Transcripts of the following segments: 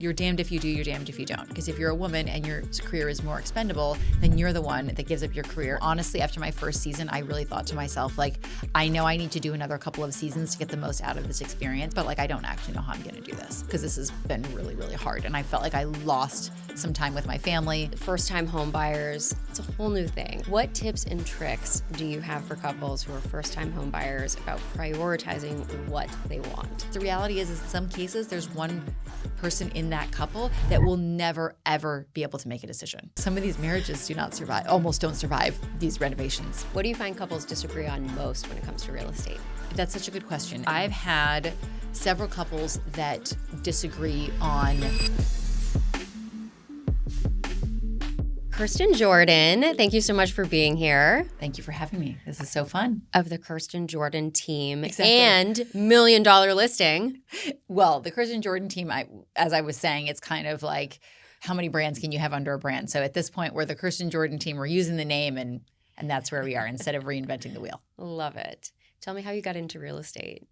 You're damned if you do, you're damned if you don't. Because if you're a woman and your career is more expendable, then you're the one that gives up your career. Honestly, after my first season, I really thought to myself, like, I know I need to do another couple of seasons to get the most out of this experience, but like, I don't actually know how I'm gonna do this because this has been really, really hard. And I felt like I lost some time with my family. First-time home buyers, it's a whole new thing. What tips and tricks do you have for couples who are first-time home buyers about prioritizing what they want? The reality is in some cases, there's one person in that couple that will never, ever be able to make a decision. Some of these marriages do not survive, almost don't survive these renovations. What do you find couples disagree on most when it comes to real estate? That's such a good question. I've had several couples that disagree on. Kirsten Jordan, thank you so much for being here. Thank you for having me. This is so fun. Of the Kirsten Jordan Team. Exactly. And $1 Million Listing. Well, the Kirsten Jordan Team, as I was saying, it's kind of like, how many brands can you have under a brand? So at this point, we're the Kirsten Jordan Team. We're using the name, and that's where we are instead of reinventing the wheel. Love it. Tell me how you got into real estate.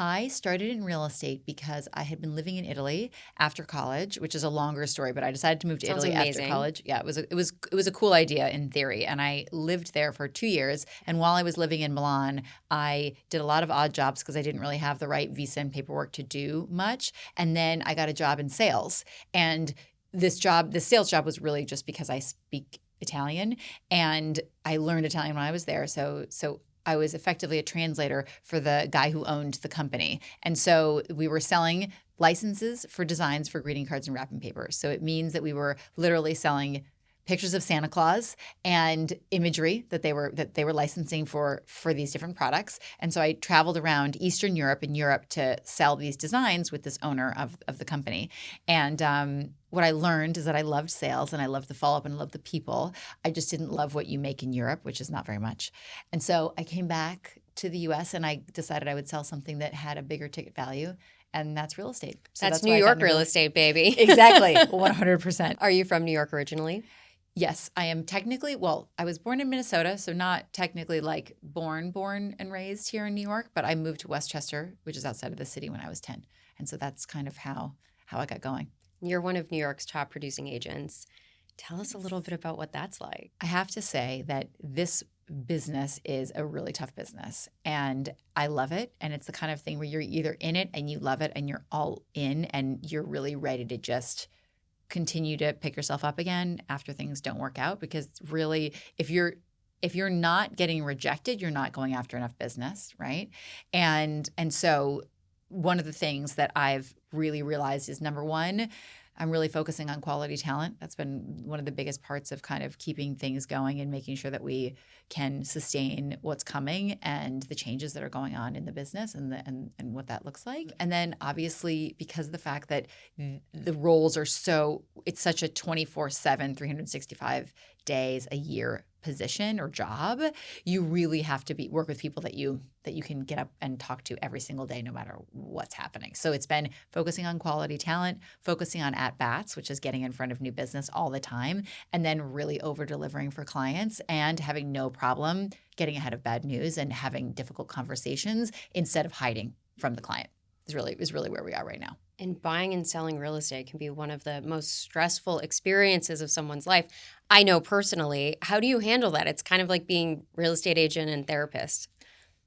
I started in real estate because I had been living in Italy after college, which is a longer story, but I decided to move to Italy after college. Yeah, it was a cool idea in theory, and I lived there for 2 years. And while I was living in Milan, I did a lot of odd jobs because I didn't really have the right visa and paperwork to do much. And then I got a job in sales, and this sales job was really just because I speak Italian, and I learned Italian when I was there. So I was effectively a translator for the guy who owned the company. And so we were selling licenses for designs for greeting cards and wrapping papers. So it means that we were literally selling pictures of Santa Claus and imagery that they were licensing for these different products. And so I traveled around Eastern Europe and Europe to sell these designs with this owner of the company. And what I learned is that I loved sales and I loved the follow-up and I loved the people. I just didn't love what you make in Europe, which is not very much. And so I came back to the US and I decided I would sell something that had a bigger ticket value. And that's real estate. So that's New York real estate, baby. Exactly. 100%. Are you from New York originally? Yes, I am technically, well, I was born in Minnesota, so not technically like born and raised here in New York, but I moved to Westchester, which is outside of the city when I was 10. And so that's kind of how I got going. You're one of New York's top producing agents. Tell us a little bit about what that's like. I have to say that this business is a really tough business and I love it. And it's the kind of thing where you're either in it and you love it and you're all in and you're really ready to just continue to pick yourself up again after things don't work out. Because really, if you're not getting rejected, you're not going after enough business, right? And so one of the things that I've really realized is, number one, I'm really focusing on quality talent. That's been one of the biggest parts of kind of keeping things going and making sure that we can sustain what's coming and the changes that are going on in the business and what that looks like. And then obviously because of the fact that the roles are it's such a 24/7, 365 days a year position or job, you really have to work with people that you can get up and talk to every single day, no matter what's happening. So it's been focusing on quality talent, focusing on at-bats, which is getting in front of new business all the time, and then really over-delivering for clients and having no problem getting ahead of bad news and having difficult conversations instead of hiding from the client is really where we are right now. And buying and selling real estate can be one of the most stressful experiences of someone's life. I know personally. How do you handle that? It's kind of like being real estate agent and therapist.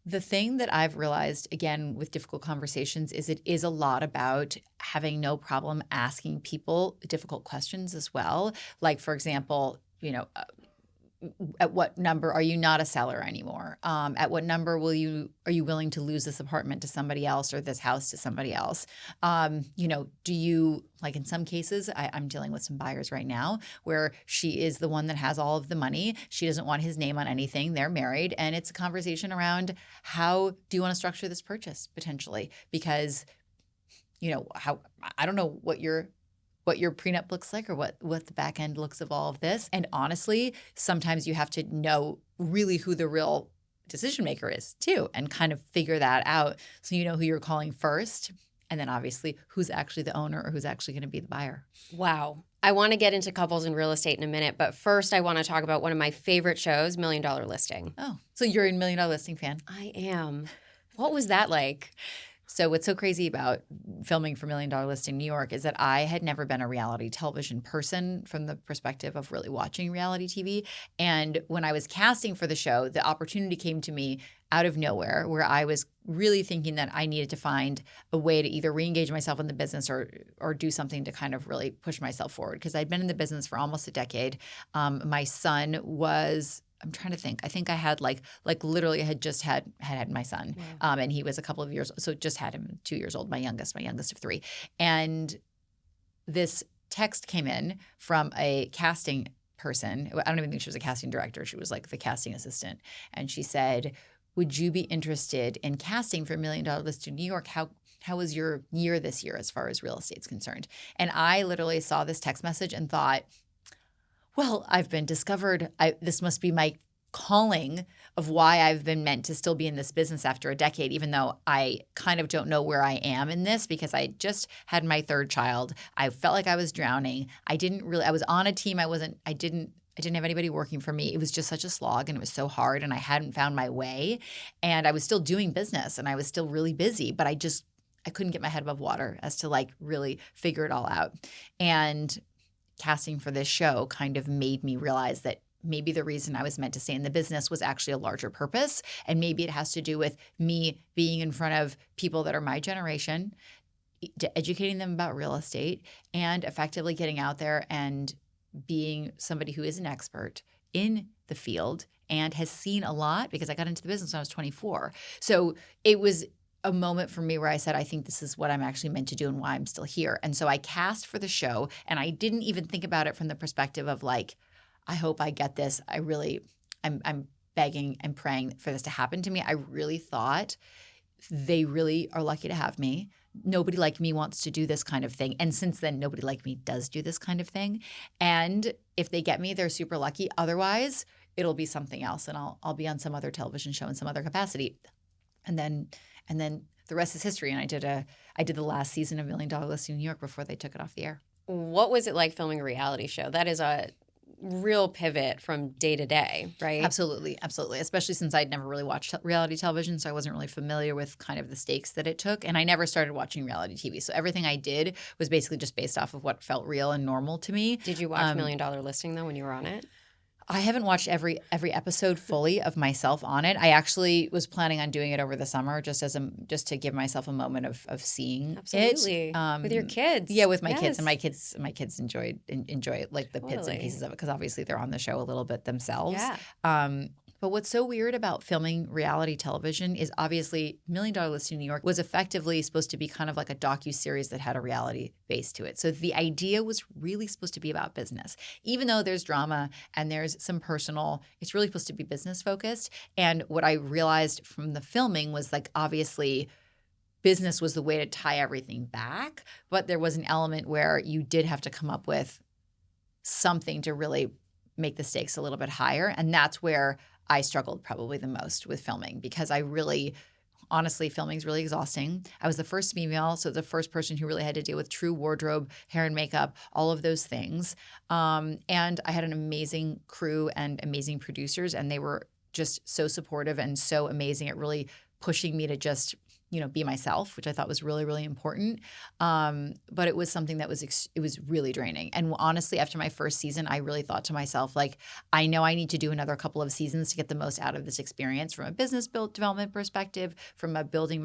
The thing that I've realized, again, with difficult conversations is it is a lot about having no problem asking people difficult questions as well. Like, for example, at what number are you not a seller anymore? At what number are you willing to lose this apartment to somebody else or this house to somebody else? Do you, like in some cases, I'm dealing with some buyers right now where she is the one that has all of the money. She doesn't want his name on anything. They're married. And it's a conversation around, how do you want to structure this purchase potentially? Because, I don't know what your prenup looks like or what the back end looks of all of this. And honestly, sometimes you have to know really who the real decision maker is too and kind of figure that out so you know who you're calling first. And then obviously who's actually the owner or who's actually going to be the buyer. Wow. I want to get into couples in real estate in a minute, but first I want to talk about one of my favorite shows, $1 Million Listing. Oh, so you're a $1 Million Listing fan? I am. What was that like? So what's so crazy about filming for Million Dollar Listing New York is that I had never been a reality television person from the perspective of really watching reality TV. And when I was casting for the show, the opportunity came to me out of nowhere where I was really thinking that I needed to find a way to either re-engage myself in the business or do something to kind of really push myself forward, because I'd been in the business for almost a decade. My son was, I'm trying to think. I think I had like literally I had just had my son, and he was a couple of years, so just had him 2 years old. My youngest of 3, and this text came in from a casting person. I don't even think she was a casting director. She was like the casting assistant, and she said, "Would you be interested in casting for $1 Million Listing New York? How was your year this year as far as real estate's concerned?" And I literally saw this text message and thought, well, I've been discovered. This must be my calling of why I've been meant to still be in this business after a decade, even though I kind of don't know where I am in this, because I just had my third child. I felt like I was drowning. I was on a team. I didn't have anybody working for me. It was just such a slog, and it was so hard, and I hadn't found my way, and I was still doing business, and I was still really busy, but I couldn't get my head above water as to like really figure it all out. And casting for this show kind of made me realize that maybe the reason I was meant to stay in the business was actually a larger purpose. And maybe it has to do with me being in front of people that are my generation, educating them about real estate, and effectively getting out there and being somebody who is an expert in the field and has seen a lot, because I got into the business when I was 24. So it was a moment for me where I said, I think this is what I'm actually meant to do and why I'm still here. And so I cast for the show, and I didn't even think about it from the perspective of like, I hope I get this. I'm begging and praying for this to happen to me. I really thought they really are lucky to have me. Nobody like me wants to do this kind of thing. And since then, nobody like me does do this kind of thing. And if they get me, they're super lucky. Otherwise, it'll be something else, and I'll be on some other television show in some other capacity. And then the rest is history. And I did the last season of $1 Million Listing New York before they took it off the air. What was it like filming a reality show? That is a real pivot from day to day, right? Absolutely. Especially since I'd never really watched reality television, so I wasn't really familiar with kind of the stakes that it took. And I never started watching reality TV. So everything I did was basically just based off of what felt real and normal to me. Did you watch $1 Million Listing though when you were on it? I haven't watched every episode fully of myself on it. I actually was planning on doing it over the summer, just to give myself a moment of seeing Absolutely. it. With your kids. Yeah, with my kids, and my kids enjoy it, like the bits and pieces of it, because obviously they're on the show a little bit themselves. Yeah. But what's so weird about filming reality television is obviously $1 Million Listing New York was effectively supposed to be kind of like a docuseries that had a reality base to it. So the idea was really supposed to be about business. Even though there's drama and there's some personal, it's really supposed to be business focused. And what I realized from the filming was like, obviously, business was the way to tie everything back, but there was an element where you did have to come up with something to really make the stakes a little bit higher. And that's where I struggled probably the most with filming, because honestly, filming is really exhausting. I was the first female, so the first person who really had to deal with true wardrobe, hair and makeup, all of those things. And I had an amazing crew and amazing producers, and they were just so supportive and so amazing at really pushing me to just be myself, which I thought was really, really important. But it was something that it was really draining. And honestly, after my first season, I really thought to myself, like, I know I need to do another couple of seasons to get the most out of this experience from a business development perspective, from a building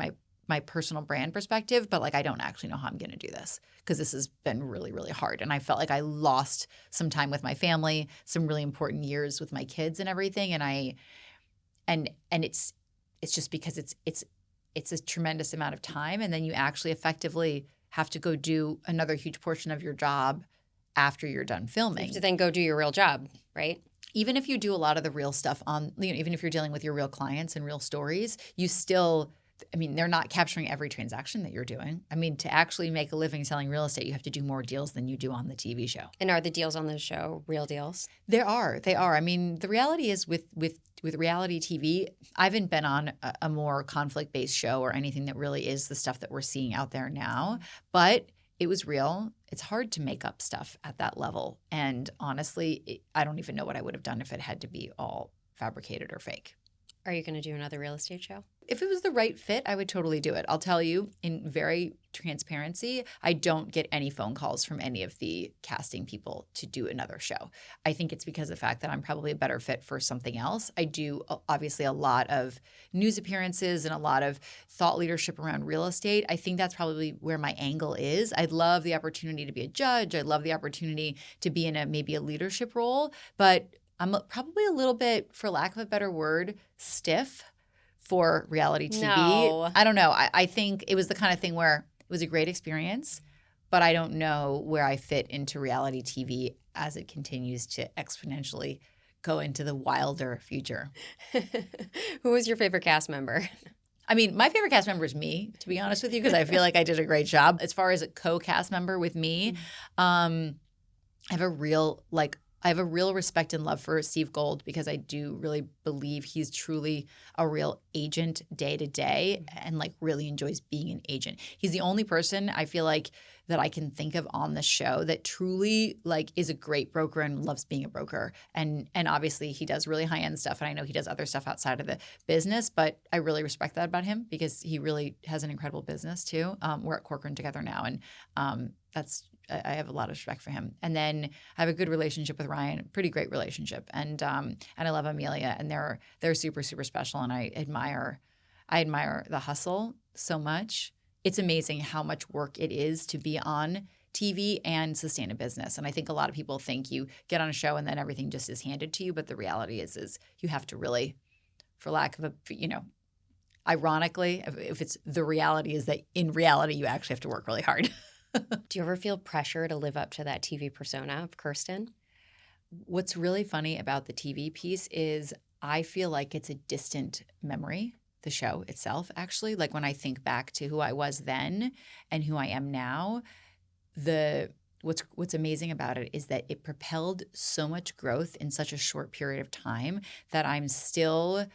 my personal brand perspective. But like, I don't actually know how I'm going to do this, because this has been really, really hard. And I felt like I lost some time with my family, some really important years with my kids and everything. And it's just because it's a tremendous amount of time, and then you actually effectively have to go do another huge portion of your job after you're done filming. You have to then go do your real job, right? Even if you do a lot of the real stuff even if you're dealing with your real clients and real stories, you still, they're not capturing every transaction that you're doing. To actually make a living selling real estate, you have to do more deals than you do on the TV show. And are the deals on the show real deals? They are. The reality is with reality TV, I haven't been on a more conflict-based show or anything that really is the stuff that we're seeing out there now, but it was real. It's hard to make up stuff at that level. And honestly, I don't even know what I would have done if it had to be all fabricated or fake. Are you going to do another real estate show? If it was the right fit, I would totally do it. I'll tell you in very transparency, I don't get any phone calls from any of the casting people to do another show. I think it's because of the fact that I'm probably a better fit for something else. I do obviously a lot of news appearances and a lot of thought leadership around real estate. I think that's probably where my angle is. I'd love the opportunity to be a judge. I'd love the opportunity to be in maybe a leadership role, but I'm probably a little bit, for lack of a better word, stiff for reality TV. No. I don't know. I think it was the kind of thing where it was a great experience, but I don't know where I fit into reality TV as it continues to exponentially go into the wilder future. Who was your favorite cast member? I mean, my favorite cast member is me, to be honest with you, because I feel like I did a great job. As far as a co-cast member with me, I have a real respect and love for Steve Gold because I do really believe he's truly a real agent day to day and like really enjoys being an agent. He's the only person I feel like that I can think of on the show that truly like is a great broker and loves being a broker. And obviously he does really high-end stuff, and I know he does other stuff outside of the business, but I really respect that about him because he really has an incredible business too. We're at Corcoran together now, and I have a lot of respect for him. And then I have a good relationship with Ryan, pretty great relationship. And I love Amelia, and they're super, super special. And I admire the hustle so much. It's amazing how much work it is to be on TV and sustain a business. And I think a lot of people think you get on a show and then everything just is handed to you. But the reality is you have to really, for lack of a, ironically, if it's the reality is that in reality, you actually have to work really hard. Do you ever feel pressure to live up to that TV persona of Kirsten? What's really funny about the TV piece is I feel like it's a distant memory, the show itself, actually. Like when I think back to who I was then and who I am now, what's amazing about it is that it propelled so much growth in such a short period of time that I'm still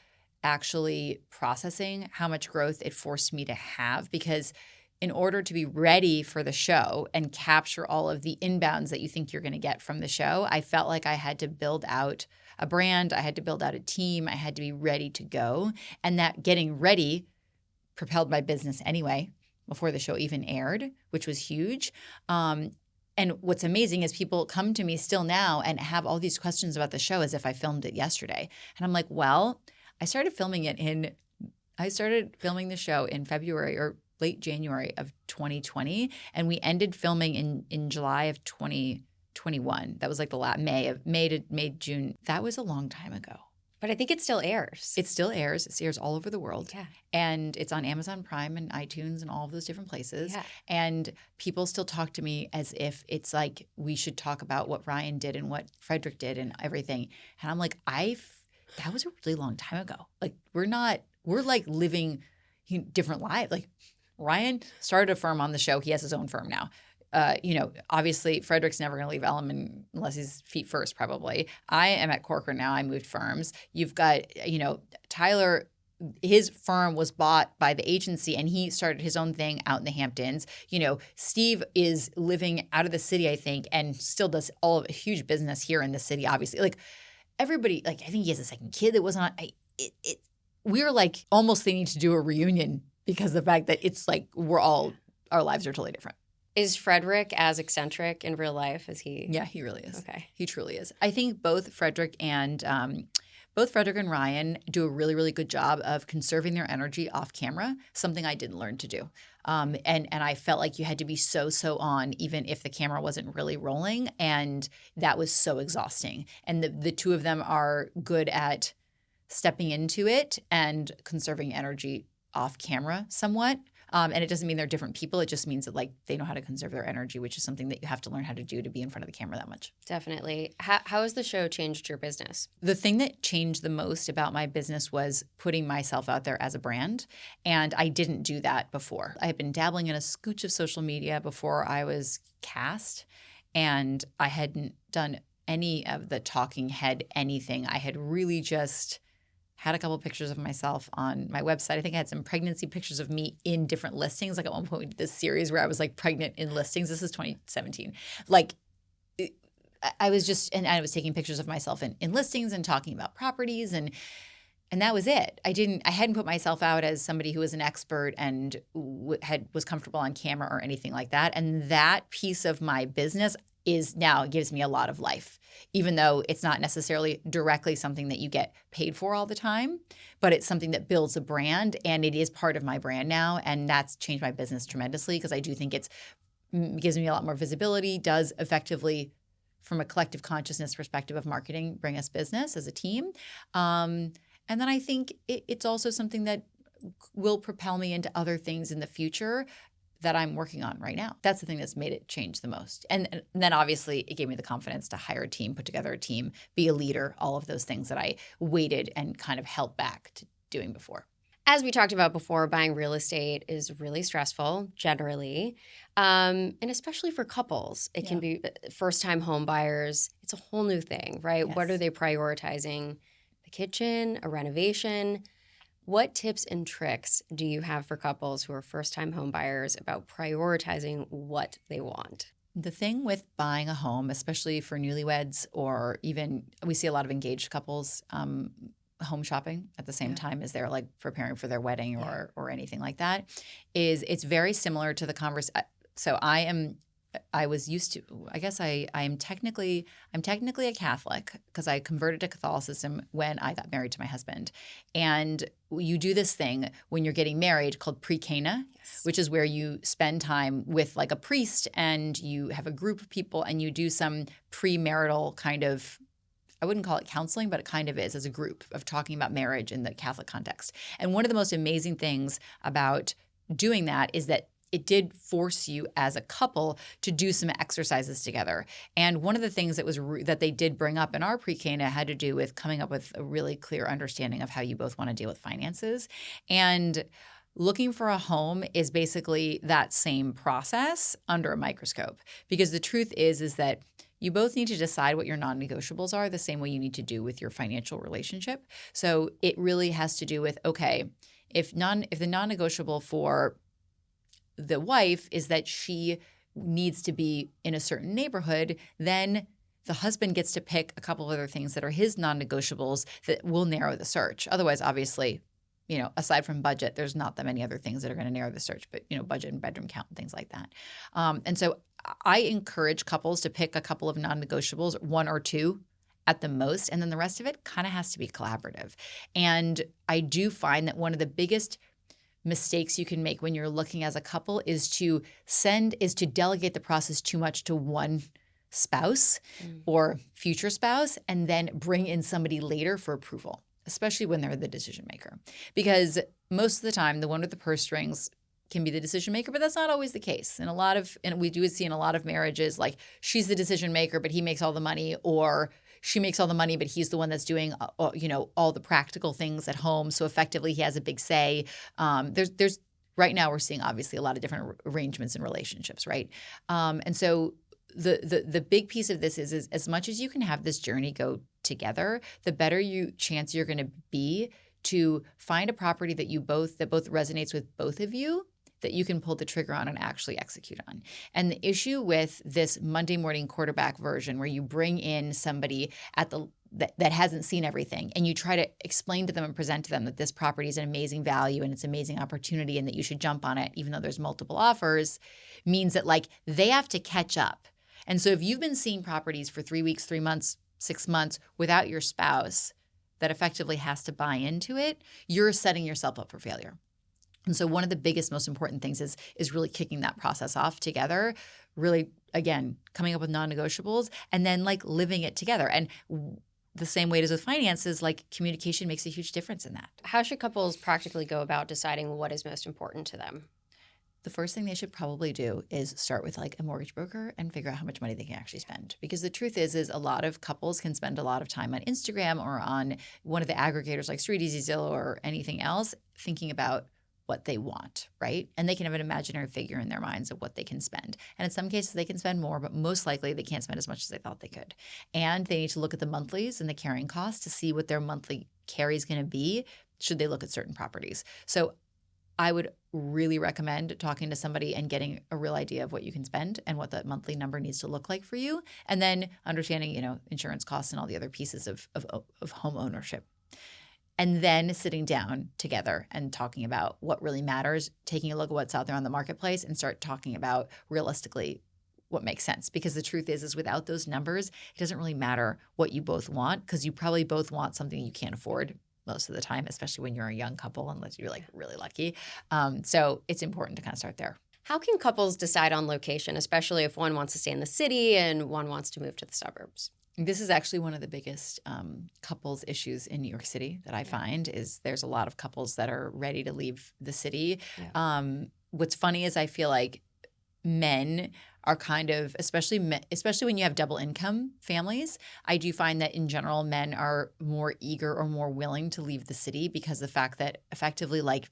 actually processing how much growth it forced me to have, because in order to be ready for the show and capture all of the inbounds that you think you're going to get from the show, I felt like I had to build out a brand. I had to build out a team. I had to be ready to go. And that getting ready propelled my business anyway before the show even aired, which was huge. And what's amazing is people come to me still now and have all these questions about the show as if I filmed it yesterday. And I'm like, well, I started filming the show in February or late January of 2020, and we ended filming in July of 2021. That was like the May to June. That was a long time ago. But I think it still airs. It still airs. It airs all over the world. Yeah. And it's on Amazon Prime and iTunes and all of those different places. Yeah. And people still talk to me as if it's like we should talk about what Ryan did and what Frederick did and everything. And I'm like, that was a really long time ago. Like we're like living different lives. Like Ryan started a firm on the show. He has his own firm now. Obviously Frederick's never going to leave Elliman unless he's feet first, probably. I am at Corcoran now. I moved firms. You've got, Tyler, his firm was bought by the agency and he started his own thing out in the Hamptons. Steve is living out of the city, I think, and still does all of a huge business here in the city, obviously. Like everybody, like I think he has a second kid that wasn't on. We're like almost thinking to do a reunion because of the fact that it's like our lives are totally different. Is Frederick as eccentric in real life as he? Yeah, he really is. Okay. He truly is. I think both Frederick and Ryan do a really, really good job of conserving their energy off camera, something I didn't learn to do. And I felt like you had to be so on even if the camera wasn't really rolling, and that was so exhausting. And the two of them are good at stepping into it and conserving energy off camera somewhat. And it doesn't mean they're different people. It just means that like they know how to conserve their energy, which is something that you have to learn how to do to be in front of the camera that much. Definitely. How has the show changed your business? The thing that changed the most about my business was putting myself out there as a brand. And I didn't do that before. I had been dabbling in a scooch of social media before I was cast, and I hadn't done any of the talking head anything. I had really just had a couple of pictures of myself on my website. I think I had some pregnancy pictures of me in different listings. Like at one point we did this series where I was like pregnant in listings. This is 2017. Like I was taking pictures of myself in listings and talking about properties. And And that was it. I hadn't put myself out as somebody who was an expert and was comfortable on camera or anything like that. And that piece of my business gives me a lot of life, even though it's not necessarily directly something that you get paid for all the time, but it's something that builds a brand, and it is part of my brand now. And that's changed my business tremendously, because I do think gives me a lot more visibility, does effectively, from a collective consciousness perspective of marketing, bring us business as a team. And then I think it's also something that will propel me into other things in the future that I'm working on right now. That's the thing that's made it change the most. And then obviously it gave me the confidence to hire a team, put together a team, be a leader, all of those things that I waited and kind of held back to doing before. As we talked about before, buying real estate is really stressful generally, and especially for couples. It can be first-time home buyers. It's a whole new thing, right? Yes. What are they prioritizing? The kitchen, a renovation? What tips and tricks do you have for couples who are first-time home buyers about prioritizing what they want? The thing with buying a home, especially for newlyweds, or even we see a lot of engaged couples home shopping at the same time as they're like preparing for their wedding or anything like that, is it's very similar to the conversation. So I was used to, I guess I'm technically a Catholic, because I converted to Catholicism when I got married to my husband. And you do this thing when you're getting married called pre-Cana, which is where you spend time with like a priest, and you have a group of people, and you do some premarital kind of, I wouldn't call it counseling, but it kind of is, as a group of talking about marriage in the Catholic context. And one of the most amazing things about doing that is that it did force you as a couple to do some exercises together. And one of the things that they did bring up in our pre-Cana had to do with coming up with a really clear understanding of how you both want to deal with finances. And looking for a home is basically that same process under a microscope, because the truth is that you both need to decide what your non-negotiables are, the same way you need to do with your financial relationship. So it really has to do with, okay, if the non-negotiable for the wife is that she needs to be in a certain neighborhood, then the husband gets to pick a couple of other things that are his non-negotiables that will narrow the search. Otherwise, obviously, aside from budget, there's not that many other things that are going to narrow the search, but, budget and bedroom count and things like that. And so I encourage couples to pick a couple of non-negotiables, one or two at the most, and then the rest of it kind of has to be collaborative. And I do find that one of the biggest mistakes you can make when you're looking as a couple is to delegate the process too much to one spouse or future spouse, and then bring in somebody later for approval, especially when they're the decision maker. Because most of the time, the one with the purse strings can be the decision maker, but that's not always the case. And we do see in a lot of marriages, like, she's the decision maker, but he makes all the money, or she makes all the money, but he's the one that's doing, all the practical things at home. So effectively, he has a big say. There's right now we're seeing obviously a lot of different arrangements and relationships, right? And so the big piece of this is as much as you can have this journey go together, the better chance you're going to be to find a property that both resonates with both of you, that you can pull the trigger on and actually execute on. And the issue with this Monday morning quarterback version, where you bring in somebody that hasn't seen everything, and you try to explain to them and present to them that this property is an amazing value and it's an amazing opportunity and that you should jump on it even though there's multiple offers, means that like they have to catch up. And so if you've been seeing properties for 3 weeks, 3 months, 6 months without your spouse that effectively has to buy into it, you're setting yourself up for failure. And so one of the biggest, most important things is really kicking that process off together, really, again, coming up with non-negotiables, and then like living it together. And the same way it is with finances, like communication makes a huge difference in that. How should couples practically go about deciding what is most important to them? The first thing they should probably do is start with like a mortgage broker and figure out how much money they can actually spend. Because the truth is a lot of couples can spend a lot of time on Instagram or on one of the aggregators like StreetEasy, Zillow, or anything else, thinking about what they want, right? And they can have an imaginary figure in their minds of what they can spend. And in some cases, they can spend more, but most likely they can't spend as much as they thought they could. And they need to look at the monthlies and the carrying costs to see what their monthly carry is going to be, should they look at certain properties. So I would really recommend talking to somebody and getting a real idea of what you can spend and what that monthly number needs to look like for you. And then understanding, insurance costs and all the other pieces of home ownership. and then sitting down together and talking about what really matters, taking a look at what's out there on the marketplace and start talking about realistically what makes sense. Because the truth is without those numbers, it doesn't really matter what you both want, because you probably both want something you can't afford most of the time, especially when you're a young couple, unless you're like really lucky. So it's important to kind of start there. How can couples decide on location, especially if one wants to stay in the city and one wants to move to the suburbs? This is actually one of the biggest couples issues in New York City that I find is there's a lot of couples that are ready to leave the city. Yeah. What's funny is I feel like men are kind of, especially when you have double income families, I do find that in general, men are more eager or more willing to leave the city because the fact that effectively like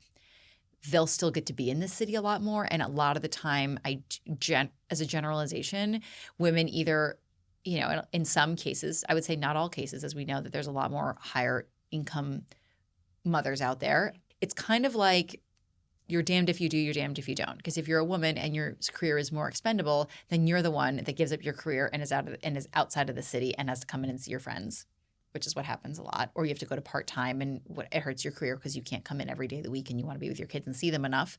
they'll still get to be in the city a lot more. And a lot of the time, as a generalization, women either, in some cases, I would say not all cases, as we know that there's a lot more higher income mothers out there. It's kind of like you're damned if you do, you're damned if you don't. Because if you're a woman and your career is more expendable, then you're the one that gives up your career and is outside of the city and has to come in and see your friends, which is what happens a lot. Or you have to go to part-time and it hurts your career because you can't come in every day of the week and you want to be with your kids and see them enough,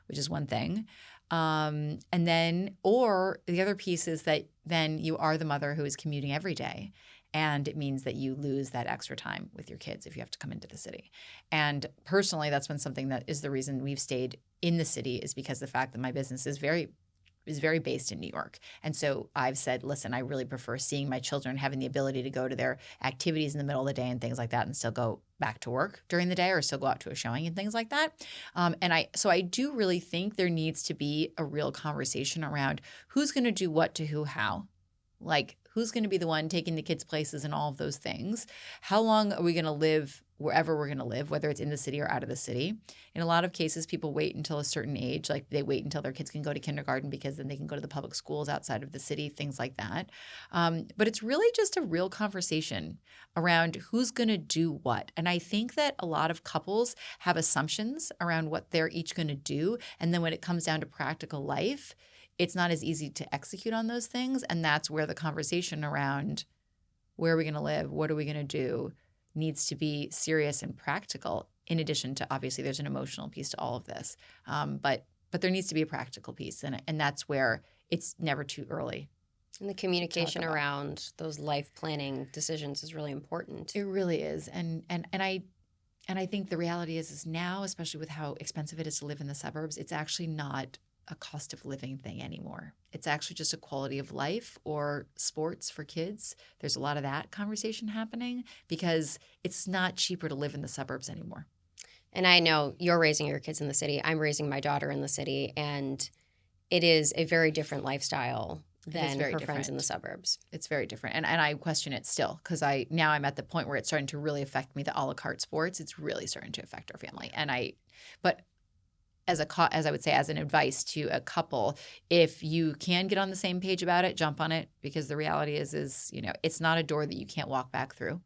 which is one thing. And then, or the other piece is that then you are the mother who is commuting every day. And it means that you lose that extra time with your kids if you have to come into the city. And personally, that's been something that is the reason we've stayed in the city, is because the fact that my business is very based in New York. And so I've said, listen, I really prefer seeing my children, having the ability to go to their activities in the middle of the day and things like that and still go back to work during the day or still go out to a showing and things like that. So I do really think there needs to be a real conversation around who's going to do what to who, how. Like, who's going to be the one taking the kids places and all of those things? How long are we going to live wherever we're going to live, whether it's in the city or out of the city? In a lot of cases, people wait until a certain age, like they wait until their kids can go to kindergarten because then they can go to the public schools outside of the city, things like that. But it's really just a real conversation around who's going to do what. And I think that a lot of couples have assumptions around what they're each going to do. And then when it comes down to practical life, it's not as easy to execute on those things. And that's where the conversation around where are we going to live, what are we going to do, needs to be serious and practical, in addition to obviously there's an emotional piece to all of this. But there needs to be a practical piece. And that's where it's never too early. And the communication around those life planning decisions is really important. It really is. And I think the reality is now, especially with how expensive it is to live in the suburbs, it's actually not a cost of living thing anymore. It's actually just a quality of life or sports for kids. There's a lot of that conversation happening because it's not cheaper to live in the suburbs anymore. And I know you're raising your kids in the city. I'm raising my daughter in the city, and it is a very different lifestyle than her friends in the suburbs. It's very different. And I question it still because now I'm at the point where it's starting to really affect me, the a la carte sports. It's really starting to affect our family. But as I would say, as an advice to a couple, if you can get on the same page about it, jump on it, because the reality is it's not a door that you can't walk back through.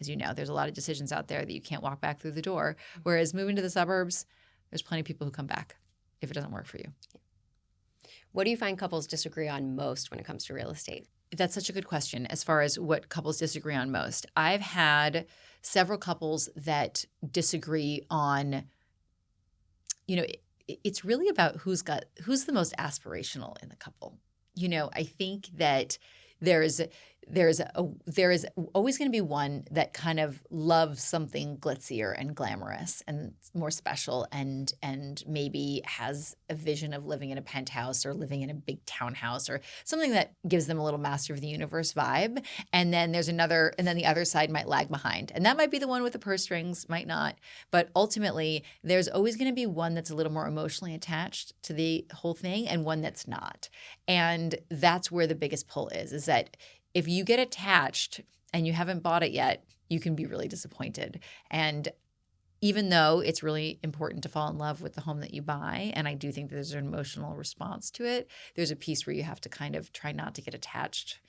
As you know, there's a lot of decisions out there that you can't walk back through the door. Whereas moving to the suburbs, there's plenty of people who come back if it doesn't work for you. What do you find couples disagree on most when it comes to real estate? That's such a good question as far as what couples disagree on most. I've had several couples that disagree on, it's really about who's the most aspirational in the couple. I think that there is always going to be one that kind of loves something glitzier and glamorous and more special and maybe has a vision of living in a penthouse or living in a big townhouse or something that gives them a little master of the universe vibe. And then the other side might lag behind. And that might be the one with the purse strings, might not. But ultimately, there's always going to be one that's a little more emotionally attached to the whole thing and one that's not. And that's where the biggest pull is that if you get attached and you haven't bought it yet, you can be really disappointed. And even though it's really important to fall in love with the home that you buy, and I do think that there's an emotional response to it, there's a piece where you have to kind of try not to get attached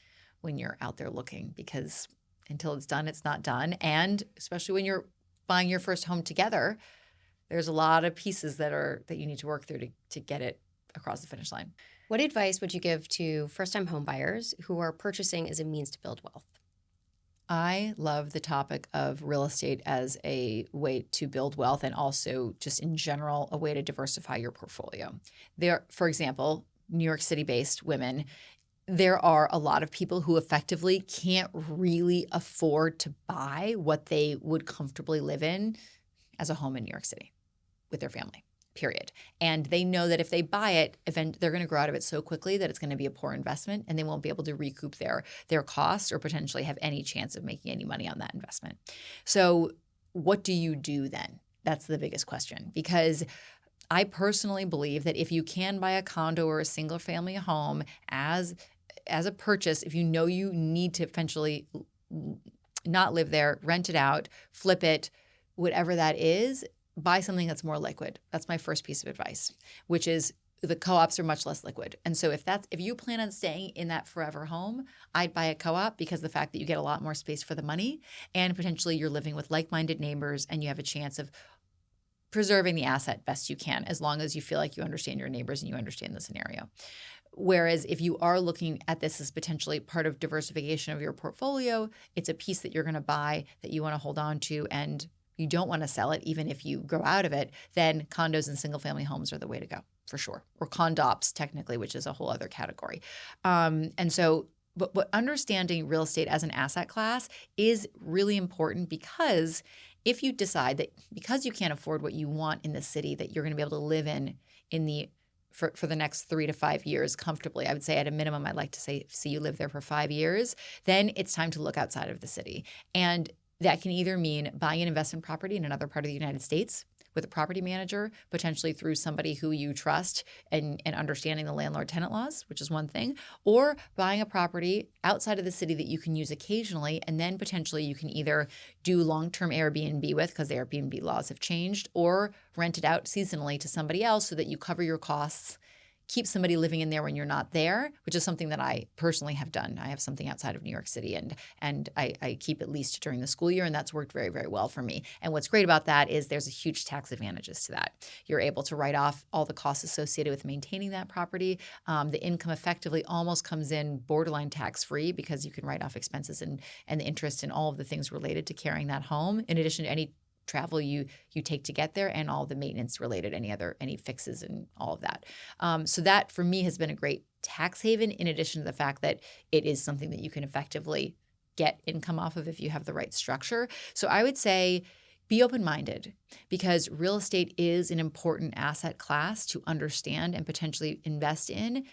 when you're out there looking, because until it's done, it's not done. And especially when you're buying your first home together, there's a lot of pieces that you need to work through to get it across the finish line. What advice would you give to first-time home buyers who are purchasing as a means to build wealth? I love the topic of real estate as a way to build wealth and also just in general, a way to diversify your portfolio. There, for example, New York City based women, there are a lot of people who effectively can't really afford to buy what they would comfortably live in as a home in New York City with their family, period. And they know that if they buy it, they're going to grow out of it so quickly that it's going to be a poor investment and they won't be able to recoup their costs or potentially have any chance of making any money on that investment. So what do you do then? That's the biggest question, because I personally believe that if you can buy a condo or a single family home as a purchase, if you know you need to eventually not live there, rent it out, flip it, whatever that is, buy something that's more liquid. That's my first piece of advice, which is the co-ops are much less liquid. And so if you plan on staying in that forever home, I'd buy a co-op because the fact that you get a lot more space for the money and potentially you're living with like-minded neighbors and you have a chance of preserving the asset best you can, as long as you feel like you understand your neighbors and you understand the scenario. Whereas if you are looking at this as potentially part of diversification of your portfolio, it's a piece that you're going to buy that you want to hold on to and you don't want to sell it, even if you grow out of it, then condos and single family homes are the way to go for sure. Or condops technically, which is a whole other category. But understanding real estate as an asset class is really important, because if you decide that because you can't afford what you want in the city that you're going to be able to live in for the next 3 to 5 years comfortably, I would say at a minimum, I'd like to see you live there for 5 years, then it's time to look outside of the city. And that can either mean buying an investment property in another part of the United States with a property manager, potentially through somebody who you trust and understanding the landlord-tenant laws, which is one thing, or buying a property outside of the city that you can use occasionally, and then potentially you can either do long-term Airbnb with, because the Airbnb laws have changed, or rent it out seasonally to somebody else so that you cover your costs, keep somebody living in there when you're not there, which is something that I personally have done. I have something outside of New York City and I keep at least during the school year, and that's worked very, very well for me. And what's great about that is there's a huge tax advantages to that. You're able to write off all the costs associated with maintaining that property. The income effectively almost comes in borderline tax-free because you can write off expenses and the interest and all of the things related to carrying that home, in addition to any travel you take to get there and all the maintenance related, any fixes and all of that. So that for me has been a great tax haven, in addition to the fact that it is something that you can effectively get income off of if you have the right structure. So I would say be open-minded, because real estate is an important asset class to understand and potentially invest in.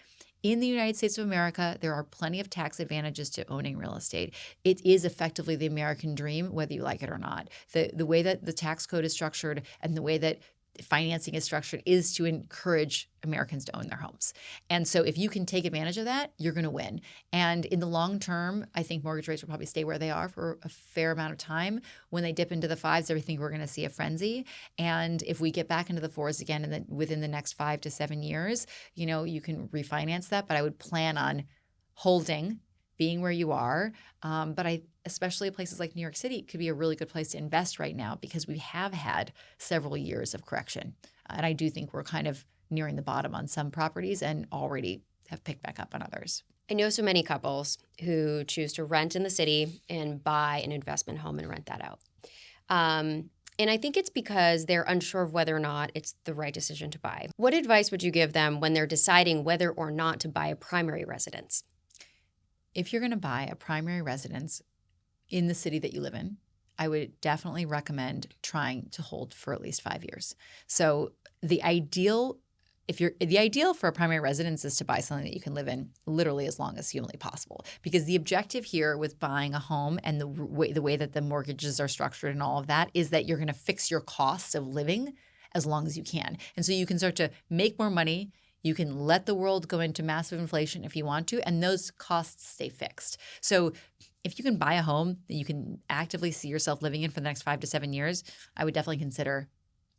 In the United States of America, there are plenty of tax advantages to owning real estate. It is effectively the American dream, whether you like it or not. The way that the tax code is structured and the way that financing is structured is to encourage Americans to own their homes. And so if you can take advantage of that, you're going to win. And in the long term, I think mortgage rates will probably stay where they are for a fair amount of time. When they dip into the fives, everything we're going to see a frenzy. And if we get back into the fours again within the next 5 to 7 years, you can refinance that. But I would plan on holding, being where you are. But especially places like New York City could be a really good place to invest right now, because we have had several years of correction. And I do think we're kind of nearing the bottom on some properties and already have picked back up on others. I know so many couples who choose to rent in the city and buy an investment home and rent that out. And I think it's because they're unsure of whether or not it's the right decision to buy. What advice would you give them when they're deciding whether or not to buy a primary residence? If you're going to buy a primary residence in the city that you live in, I would definitely recommend trying to hold for at least 5 years. So the ideal for a primary residence is to buy something that you can live in literally as long as humanly possible. Because the objective here with buying a home and the way that the mortgages are structured and all of that is that you're going to fix your costs of living as long as you can. And so you can start to make more money. You can let the world go into massive inflation if you want to, and those costs stay fixed. So if you can buy a home that you can actively see yourself living in for the next 5 to 7 years, I would definitely consider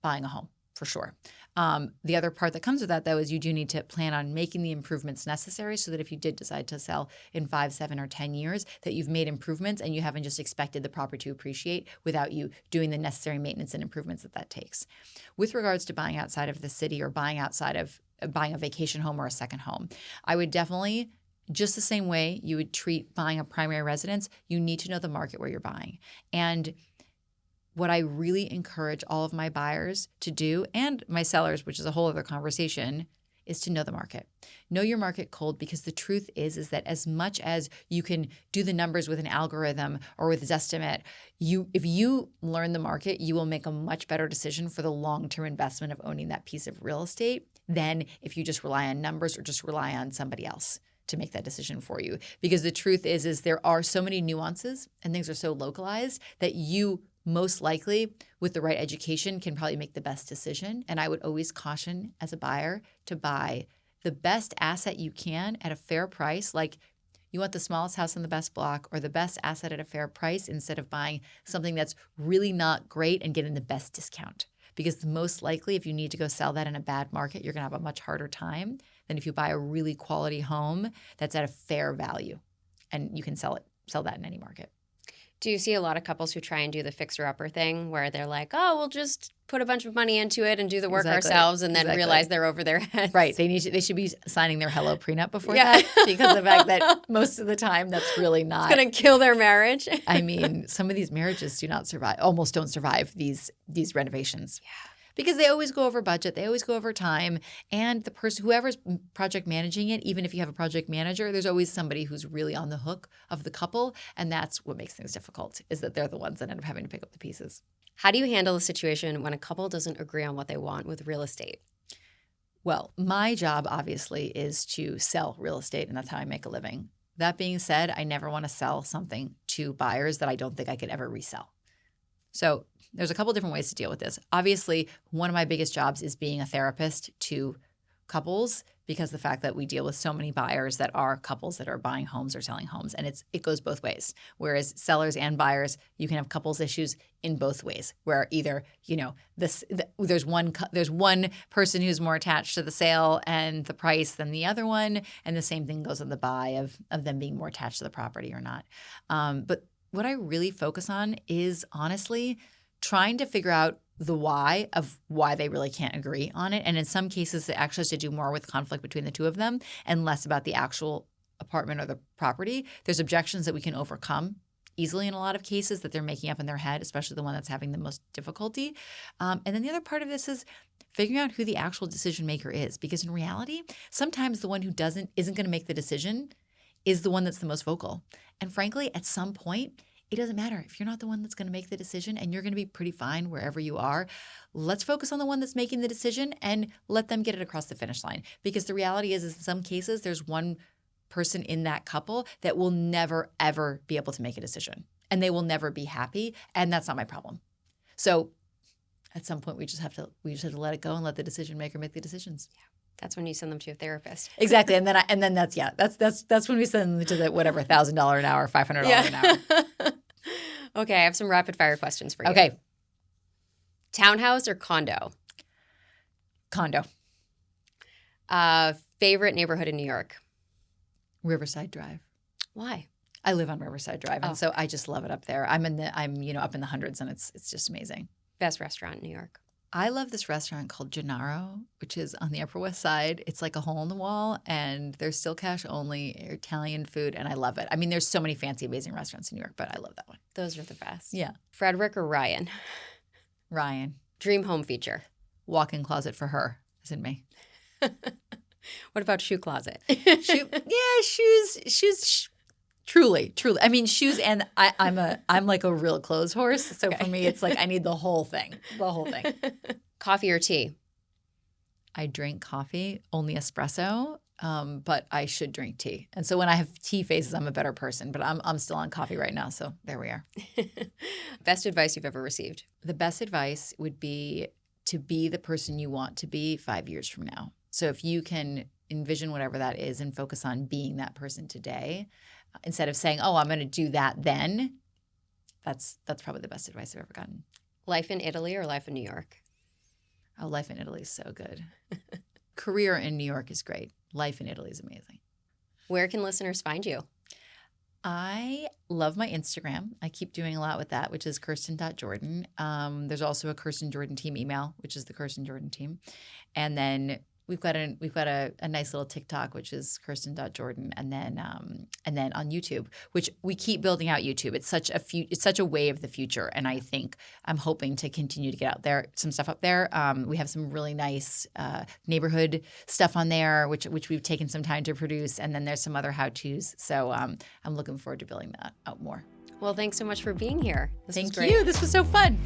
buying a home for sure. The other part that comes with that, though, is you do need to plan on making the improvements necessary so that if you did decide to sell in 5, 7, or 10 years, that you've made improvements and you haven't just expected the property to appreciate without you doing the necessary maintenance and improvements that takes. With regards to buying outside of the city or buying a vacation home or a second home, I would definitely just the same way you would treat buying a primary residence, you need to know the market where you're buying. And what I really encourage all of my buyers to do, and my sellers, which is a whole other conversation, is to know the market. Know your market cold, because the truth is that as much as you can do the numbers with an algorithm or with Zestimate, if you learn the market, you will make a much better decision for the long-term investment of owning that piece of real estate than if you just rely on numbers or just rely on somebody else to make that decision for you. Because the truth is there are so many nuances and things are so localized that you most likely, with the right education, can probably make the best decision. And I would always caution as a buyer to buy the best asset you can at a fair price. Like, you want the smallest house in the best block or the best asset at a fair price, instead of buying something that's really not great and getting the best discount. Because most likely, if you need to go sell that in a bad market, you're going to have a much harder time than if you buy a really quality home that's at a fair value and you can sell that in any market. Do you see a lot of couples who try and do the fixer-upper thing where they're like, oh, we'll just put a bunch of money into it and do the work ourselves, and then realize they're over their heads? Right. They should be signing their HelloPrenup before that, because of the fact that most of the time that's really not. It's going to kill their marriage. I mean, some of these marriages almost don't survive these renovations. Yeah. Because they always go over budget, they always go over time, and the person, whoever's project managing it, even if you have a project manager, there's always somebody who's really on the hook of the couple, and that's what makes things difficult, is that they're the ones that end up having to pick up the pieces. How do you handle a situation when a couple doesn't agree on what they want with real estate? Well, my job obviously is to sell real estate, and that's how I make a living. That being said, I never want to sell something to buyers that I don't think I could ever resell. So there's a couple different ways to deal with this. Obviously, one of my biggest jobs is being a therapist to couples, because the fact that we deal with so many buyers that are couples that are buying homes or selling homes, and it goes both ways. Whereas sellers and buyers, you can have couples issues in both ways, where either, there's one person who's more attached to the sale and the price than the other one, and the same thing goes on the buy of them being more attached to the property or not. But what I really focus on is honestly trying to figure out the why of why they really can't agree on it. And in some cases, it actually has to do more with conflict between the two of them and less about the actual apartment or the property. There's objections that we can overcome easily in a lot of cases that they're making up in their head, especially the one that's having the most difficulty. And then the other part of this is figuring out who the actual decision maker is. Because in reality, sometimes the one who isn't going to make the decision is the one that's the most vocal. And frankly, at some point, it doesn't matter. If you're not the one that's going to make the decision and you're going to be pretty fine wherever you are, let's focus on the one that's making the decision and let them get it across the finish line. Because the reality is in some cases, there's one person in that couple that will never, ever be able to make a decision. And they will never be happy. And that's not my problem. So at some point, we just have to let it go and let the decision maker make the decisions. Yeah. That's when you send them to a therapist. Exactly. And then that's when we send them to the whatever, $1,000 an hour, $500 an hour. Okay, I have some rapid fire questions for you. Okay. Townhouse or condo? Condo. Favorite neighborhood in New York? Riverside Drive. Why? I live on Riverside Drive, and so I just love it up there. I'm up in the hundreds, and it's just amazing. Best restaurant in New York? I love this restaurant called Gennaro, which is on the Upper West Side. It's like a hole in the wall, and there's still cash only Italian food, and I love it. I mean, there's so many fancy, amazing restaurants in New York, but I love that one. Those are the best. Yeah. Frederick or Ryan? Ryan. Dream home feature? Walk-in closet for her, as in me. What about shoe closet? Shoes. Truly. I mean, shoes, and I'm like a real clothes horse. So for me, it's like I need the whole thing. Coffee or tea? I drink coffee, only espresso, but I should drink tea. And so when I have tea phases, I'm a better person. But I'm still on coffee right now, so there we are. Best advice you've ever received? The best advice would be to be the person you want to be 5 years from now. So if you can envision whatever that is and focus on being that person today, instead of saying, oh, I'm going to do that then, that's probably the best advice I've ever gotten. Life in Italy or life in New York? Oh, life in Italy is so good. Career in New York is great. Life in Italy is amazing. Where can listeners find you? I love my Instagram. I keep doing a lot with that, which is Kirsten.Jordan. There's also a Kirsten Jordan Team email, which is the Kirsten Jordan Team. And then we've got a nice little TikTok, which is Kirsten.Jordan, and then on YouTube, which we keep building out YouTube. It's such a way of the future, and I think I'm hoping to continue to get out there some stuff up there. We have some really nice neighborhood stuff on there, which we've taken some time to produce, and then there's some other how-tos. So I'm looking forward to building that out more. Well, thanks so much for being here. Thank you. This was so fun.